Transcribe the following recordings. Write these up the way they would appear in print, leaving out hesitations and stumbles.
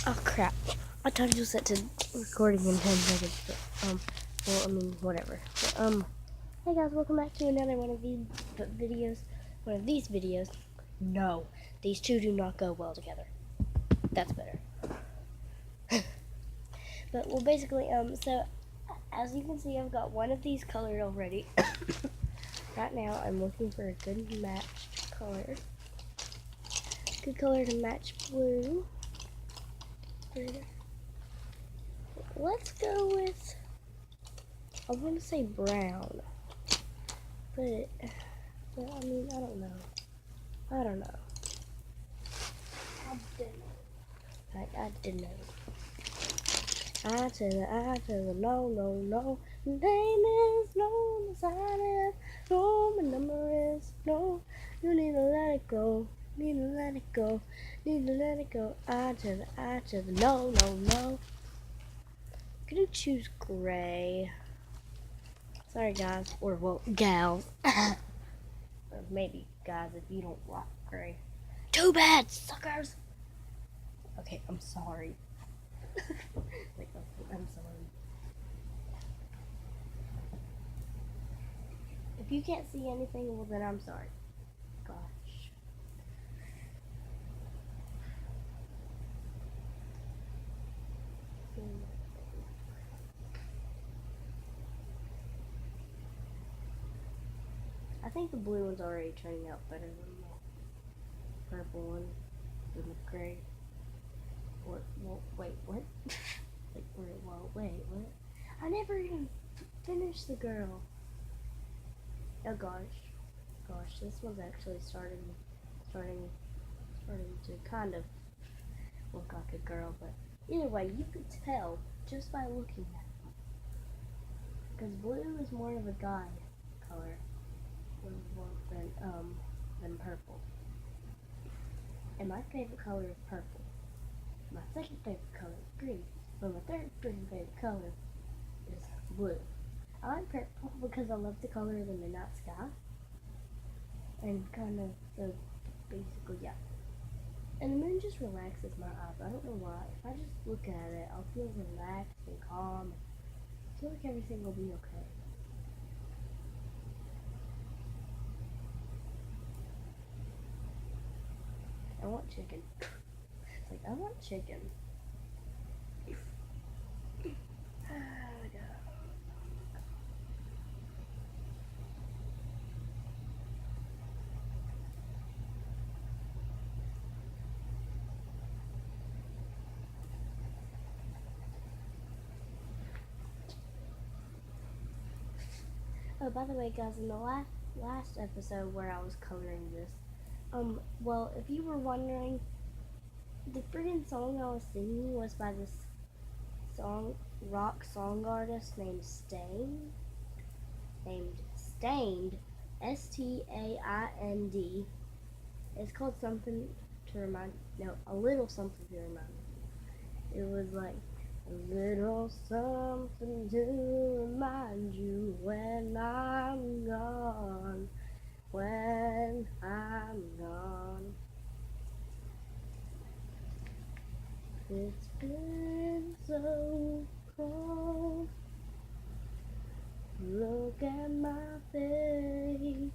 Oh crap. I thought you set to recording in 10 seconds, but, well, I mean, whatever. But, hey guys, welcome back to another one of these videos. No, these two do not go well together. That's better. But, well, basically, so, as you can see, I've got one of these colored already. Right now, I'm looking for a good matched color. Good color to match blue. Let's go with, I want to say brown, but I mean, I don't know. I don't know. I didn't know. I to the no, no, no. My name is no, my sign is no, my number is no. You need to let it go. Need to let it go. Need to let it go. I to the no, no, no. I'm gonna choose gray. Sorry, guys, or well, gals, or maybe guys if you don't like gray. Too bad, suckers. Okay, I'm sorry. I'm sorry. If you can't see anything, well then I'm sorry. Gosh. I think the blue one's already turning out better than the purple one, than the gray. Or, well, wait, what? Wait, what? I never even finished the girl. Oh gosh, this one's actually starting to kind of look like a girl, but either way, you could tell just by looking at it. Because blue is more of a guy color than purple. And my favorite color is purple. My second favorite color is green. But my third favorite color is blue. I like purple because I love the color of the midnight sky. And kind of the, basically, yeah. And the moon just relaxes my eyes. I don't know why. If I just look at it, I'll feel relaxed and calm. I feel like everything will be okay. I want chicken. It's like, I want chicken. Oh, by the way, guys, in the last episode where I was coloring this, well, if you were wondering, the friggin' song I was singing was by this rock song artist named Stained, S-T-A-I-N-D. It's called something to remind, no, a little something to remind me. It was like, a little something to remind you when I'm gone, when I'm gone. It's been so cold. Look at my face.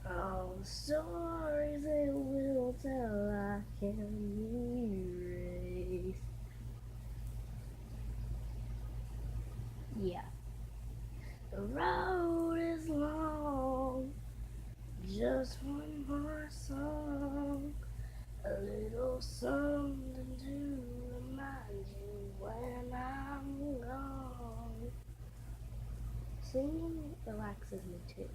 All the stories it will tell I can erase. Yeah. The road is long. Just one more song. A little something to remind you when I'm gone. Singing relaxes me too.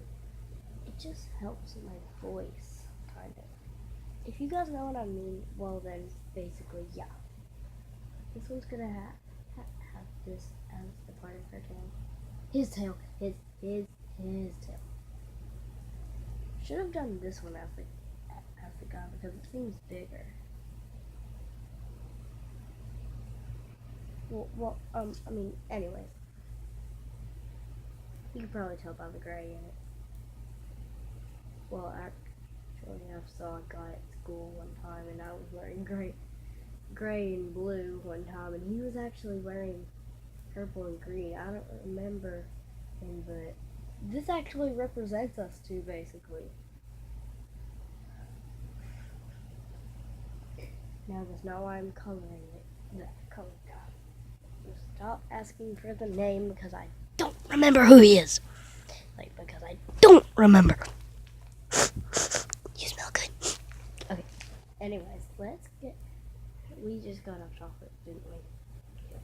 It just helps my voice, kind of. If you guys know what I mean, well then, basically, yeah. This one's gonna have this as the part of her tail. His tail. His tail. Should have done this one as the guy because it seems bigger. Well, I mean, anyways. You can probably tell by the gray in it. Well, actually, I saw a guy at school one time and I was wearing gray. gray and blue one time, and he was actually wearing purple and green. I don't remember him, but this actually represents us too, basically. Now that's not why I'm coloring it. The color guy. Stop asking for the name because I don't remember who he is. Like, because I don't remember. You smell good. Okay. Anyways, let's get. We just got off chocolate, didn't we? Yeah.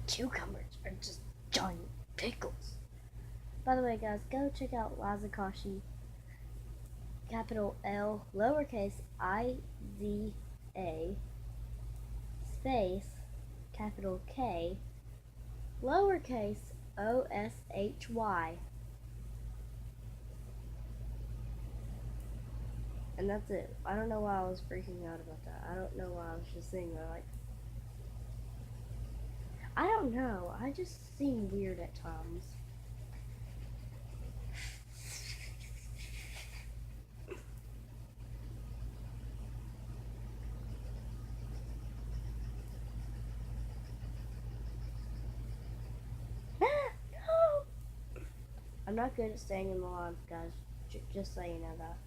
Cucumbers are just giant pickles. By the way, guys, go check out Lazakashi. Capital L, lowercase I-Z-A, space, capital K, lowercase O-S-H-Y. And that's it. I don't know why I was freaking out about that. I don't know why I was just saying that. Like, I don't know. I just seem weird at times. No! I'm not good at staying in the line, guys. Just so you know that.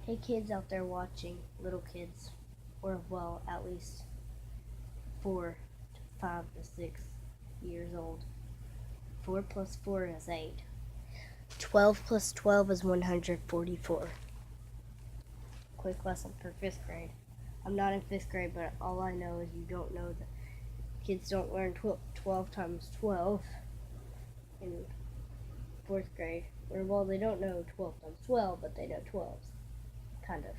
Hey kids out there watching, little kids, or well, at least 4 to 5 to 6 years old. 4 plus 4 is 8. 12 plus 12 is 144. Quick lesson for 5th grade. I'm not in 5th grade, but all I know is you don't know that kids don't learn 12 times 12 in 4th grade. Or, well, they don't know 12 times 12, but they know 12s. Kind of.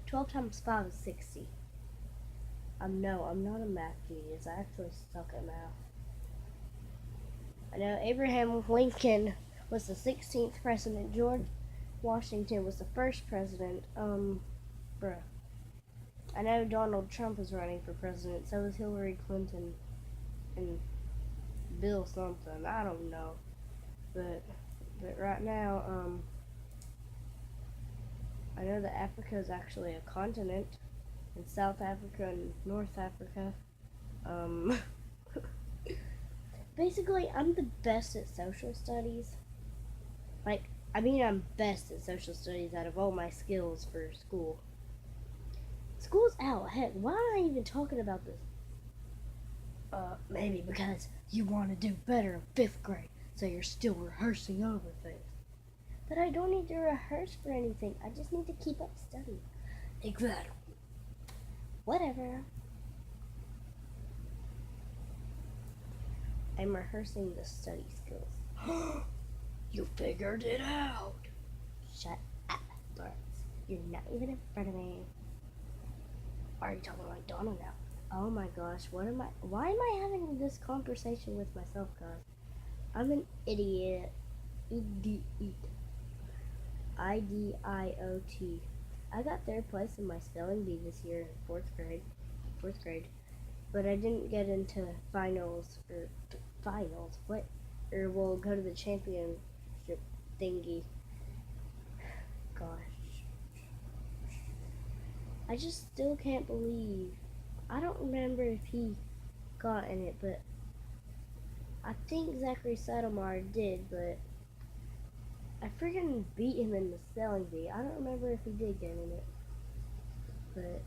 12 times 5 is 60. I'm not a math genius. I actually suck at math. I know Abraham Lincoln was the 16th president. George Washington was the first president. Bruh. I know Donald Trump is running for president. So is Hillary Clinton and Bill something. I don't know. But right now, I know that Africa is actually a continent, and South Africa and North Africa. Basically, I'm the best at social studies. I'm best at social studies out of all my skills for school. School's out. Heck, why am I even talking about this? Maybe because you want to do better in 5th grade, so you're still rehearsing over things. But I don't need to rehearse for anything. I just need to keep up studying. Exactly. Whatever. I'm rehearsing the study skills. You figured it out. Shut up, Lawrence. You're not even in front of me. Why are you talking like Donald now? Oh my gosh, why am I having this conversation with myself, guys? I'm an idiot. Idiot. I-D-I-O-T. I got 3rd place in my spelling bee this year in 4th grade. But I didn't get into finals. What? Or we'll go to the championship thingy. Gosh. I just still can't believe. I don't remember if he got in it, but I think Zachary Saddlemar did, but I freaking beat him in the spelling bee. I don't remember if he did get in it, but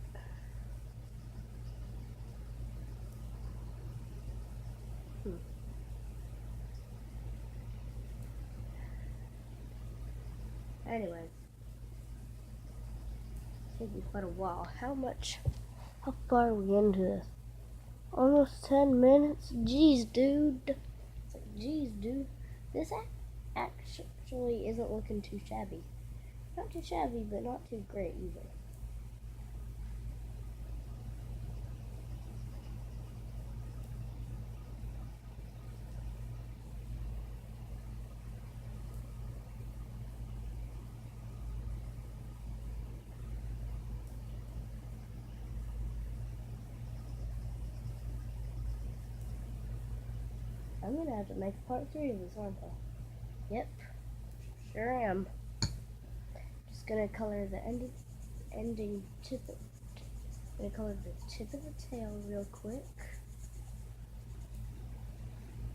anyways, it's taking quite a while. How far are we into this? Almost 10 minutes? Jeez, dude. It's like, jeez, dude. This actually isn't looking too shabby. Not too shabby, but not too great either. I'm gonna have to make part 3 of this, aren't I? Yep, sure am. Just gonna color the ending tip. Gonna color the tip of the tail real quick.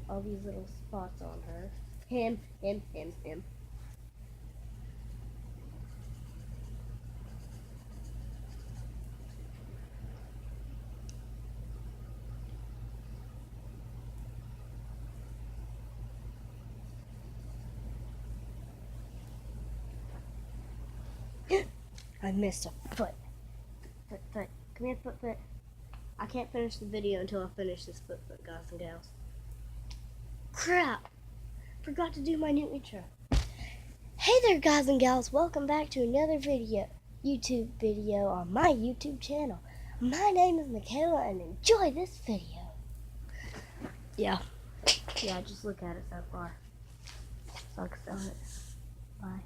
All these little spots on her. Him. I missed a foot. Foot. Come here, foot. I can't finish the video until I finish this foot, guys and gals. Crap! Forgot to do my new intro. Hey there, guys and gals. Welcome back to another YouTube video on my YouTube channel. My name is Michaela, and enjoy this video. Yeah, just look at it so far. Sucks on it. Bye.